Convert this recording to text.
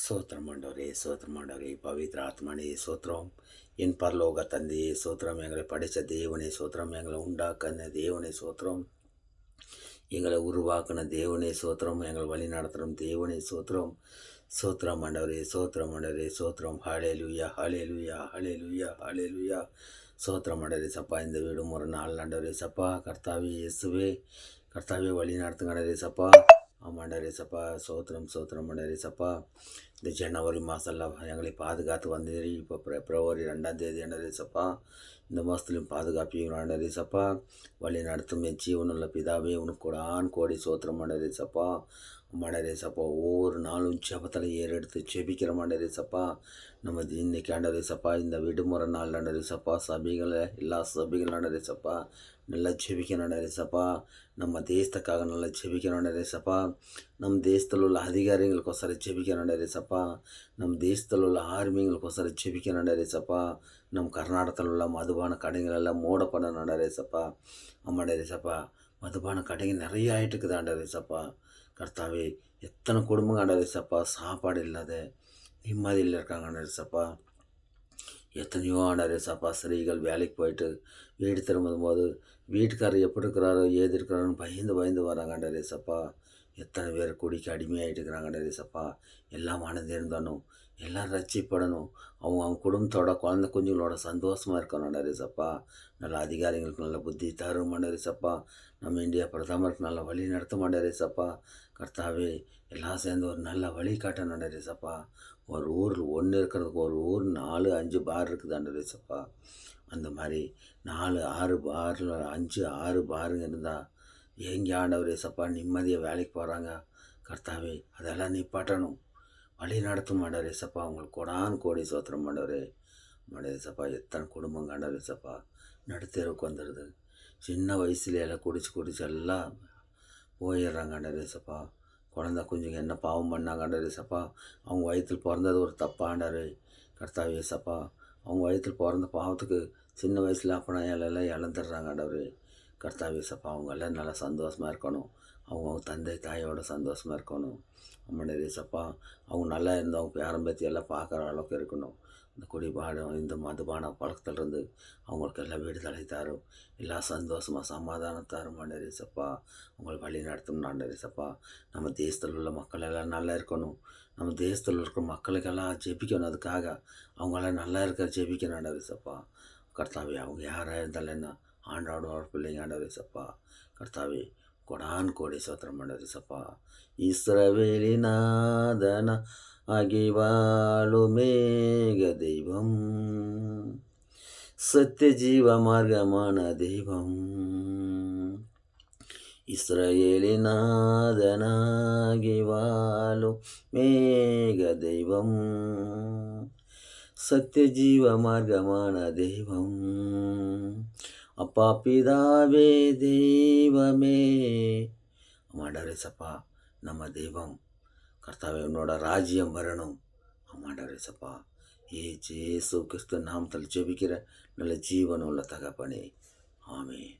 சோத்திரம் ஆண்டவரே, சோத்திரம் ஆண்டவரே, பவித்ர ஆத்மனே சோத்திரம். என் பரலோக தந்தையே சோத்திரம். எங்களை படித்த தேவனே சோத்திரம். எங்களை உண்டாக்கின தேவனே சோத்திரம். எங்களை உருவாக்கின தேவனே சோத்திரம். எங்களை வழி நடத்துகிறோம் தேவனே சோத்திரம். சோத்திரம் ஆண்டவரே, சோத்திரம் ஆண்டவரே, சோத்திரம். ஹalleluya, ஹalleluya, ஹalleluya, ஹalleluya. சோத்திரம் ஆண்டவரே சப்பா. இந்த வீடும் ஒரு நாள் ஆண்டவரே சப்பா. கர்த்தாவே இயேசுவே, கர்த்தாவே வழி நடத்துங்க ஆண்டவரே சப்பா. ஆமாண்டரே சப்பா. சோத்திரம் சோத்திரம் ஆண்டவரே சப்பா. இந்த ஜனவரி மாதம்லாம் எங்களை பாதுகாத்து வந்தீர். இப்போ பிப்ரவரி 2ஆம் தேதி ஆண்டவரே சப்பா. இந்த மாதத்துலையும் பாதுகாப்பீங்க ஆண்டவரே சப்பா. வழி நடத்தும் என் ஜீவனுள்ள பிதாவே உனக்கு கோடி சோத்திரம் ஆண்டவரே சப்பா. ஆண்டவரே சப்பா. ஒவ்வொரு நாளும் ஜெபத்தில் ஏறெடுத்து ஜெபிக்கிற ஆண்டவரே சப்பா. நம்ம இன்னைக்கு ஆண்டவரே சப்பா இந்த விடுமுறை நாள் ஆண்டவரே சப்பா. சபைகளை எல்லா சபைகளும் ஆண்டவரே சப்பா நல்லா ஜெபிக்கணும் ஆண்டவரே சப்பா. நம்ம தேசத்துக்காக நல்லா ஜெபிக்கணும் ஆண்டவரே சப்பா. நம்ம தேசத்தில் உள்ள அதிகாரிகளுக்கோசரம் ஜெபிக்கணும் ஆண்டவரே சப்பா. நம்ம தேசத்தில் உள்ள ஆர்மிங்களுக்கோசரம் ஜெபிக்கணும் ஆண்டவரே சப்பா. நம்ம கர்நாடகத்தில் உள்ள மதுபான கடைகள் எல்லாம் மூடப்படணும் ஆண்டவரே சப்பா. ஆமாண்டவரே சப்பா. மதுபான கடைகள் நிறைய ஆகிட்டு இருக்குது ஆண்டவரே சப்பா. கர்த்தாவே எத்தனை குடும்பம் ஆண்டவரே சப்பா சாப்பாடு இல்லாத நிம்மதியில் இருக்காங்க ஆண்டவரே சப்பா. எத்தனையோ ஆண்டவரே சப்பா ஸ்திரீகள் வேலைக்கு போயிட்டு வீடு திரும்பும்போது வீட்டுக்காரர் எப்படி இருக்கிறாரோ ஏது இருக்கிறாரோன்னு பயந்து வராங்க ஆண்டவரே சப்பா. எத்தனை பேர் குடிக்க அடிமையாகிட்டு இருக்கிறாங்க ஆண்டவரே சப்பா. எல்லாம் மனது இருந்தாலும் எல்லாம் ரட்சிப்படணும். அவங்க குடும்பத்தோட குழந்தை குஞ்சுங்களோட சந்தோஷமாக இருக்கணும் ஆண்டவரே சப்பா. நல்ல அதிகாரிகளுக்கு நல்ல புத்தி தரும் ஆண்டவரே சப்பா. நம்ம இந்தியா பிரதமருக்கு நல்ல வழி நடத்த ஆண்டவரே சப்பா. கர்த்தாவே எல்லாம் சேர்ந்து ஒரு நல்ல வழி காட்டணும் ஆண்டவரே சப்பா. ஒரு ஊரில் ஒன்று இருக்கிறதுக்கு ஒரு ஊர் 4, 5 பார் இருக்குது ஆண்டவரே சப்பா. அந்த மாதிரி 4, 6 பாரில் 5, 6 பாருங்க இருந்தால் எங்கே ஆண்டவரே சப்பா நிம்மதியாக வேலைக்கு போகிறாங்க. கர்த்தாவே அதெல்லாம் நிப்பாட்டணும். வழி நடத்தும் ஆண்டவரே சப்பா. உங்களுக்கு கோடி சோத்திரம் ஆண்டவரே. ஆண்டவரே சப்பா. எத்தனை குடும்பம் ஆண்டவரே சப்பா நடுத்தெருவுக்கு வந்துடுது. சின்ன வயசுல எல்லாம் குடிச்சு எல்லாம் போயிடுறாங்க ஆண்டவரே சப்பா. குழந்த குஞ்சுங்க என்ன பாவம் பண்ணாங்க ஆண்டவரே சப்பா. அவங்க வயிற்றில் பிறந்தது ஒரு தப்பாண்டாரு. கர்த்தாவே சப்பா. அவங்க வயிற்றில் பிறந்த பாவத்துக்கு சின்ன வயசில் அப்பனா எல்லாம் இழந்துடுறாங்க ஆண்டவரே. கர்த்தாவே சப்பா. அவங்க எல்லாம் நல்லா சந்தோஷமாக இருக்கணும். அவங்க தந்தை தாயோட சந்தோஷமாக இருக்கணும். ஆண்டவரே சப்பா. அவங்க நல்லா இருந்து அவங்க பேரம்பேத்தி எல்லாம் பார்க்குற அளவுக்கு இருக்கணும். இந்த குடிபானம் இந்த மதுபான பழக்கத்திலிருந்து அவங்களுக்கு எல்லாம் விடுதலை தரும். எல்லாம் சந்தோஷமாக சமாதானம் தரும் ஆண்டவரே சப்பா. அவங்களை வழி நடத்தும் ஆண்டவரே சப்பா. நம்ம தேசத்தில் உள்ள மக்கள் எல்லாம் நல்லா இருக்கணும். நம்ம தேசத்தில் இருக்கிற மக்களுக்கெல்லாம் ஜெபிக்கணும். அதுக்காக அவங்களாம் நல்லா இருக்க ஜெபிக்கணும் ஆண்டவரே சப்பா. கர்த்தாவே அவங்க யாராக இருந்தாலும் என்ன ஆண்டோட பிள்ளைங்க ஆண்டவரே சப்பா. கர்த்தாவே கோடி சோத்திரம் ஆண்டவரே சப்பா. இஸ்ரவேலிநாதன அகிவாளுமேக தெய்வம் சத்திய ஜீவ மார்க்கமான தெய்வம். இஸ்ரவேலிநாதனாகிவாளும் மேக தெய்வம் சத்திய ஜீவ மார்க்கமான தெய்வம். அப்பா பிதாவே தெய்வமே. ஆமாண்டவரே சப்பா. நம்ம தெய்வம் கர்த்தாவே உன்னோட ராஜ்யம் வரணும். ஆமாண்டவரே சப்பா. இயேசு கிறிஸ்து நாமத்தில் ஜெபிக்கிற நல்ல ஜீவனுள்ள தகப்பனே. ஆமென்.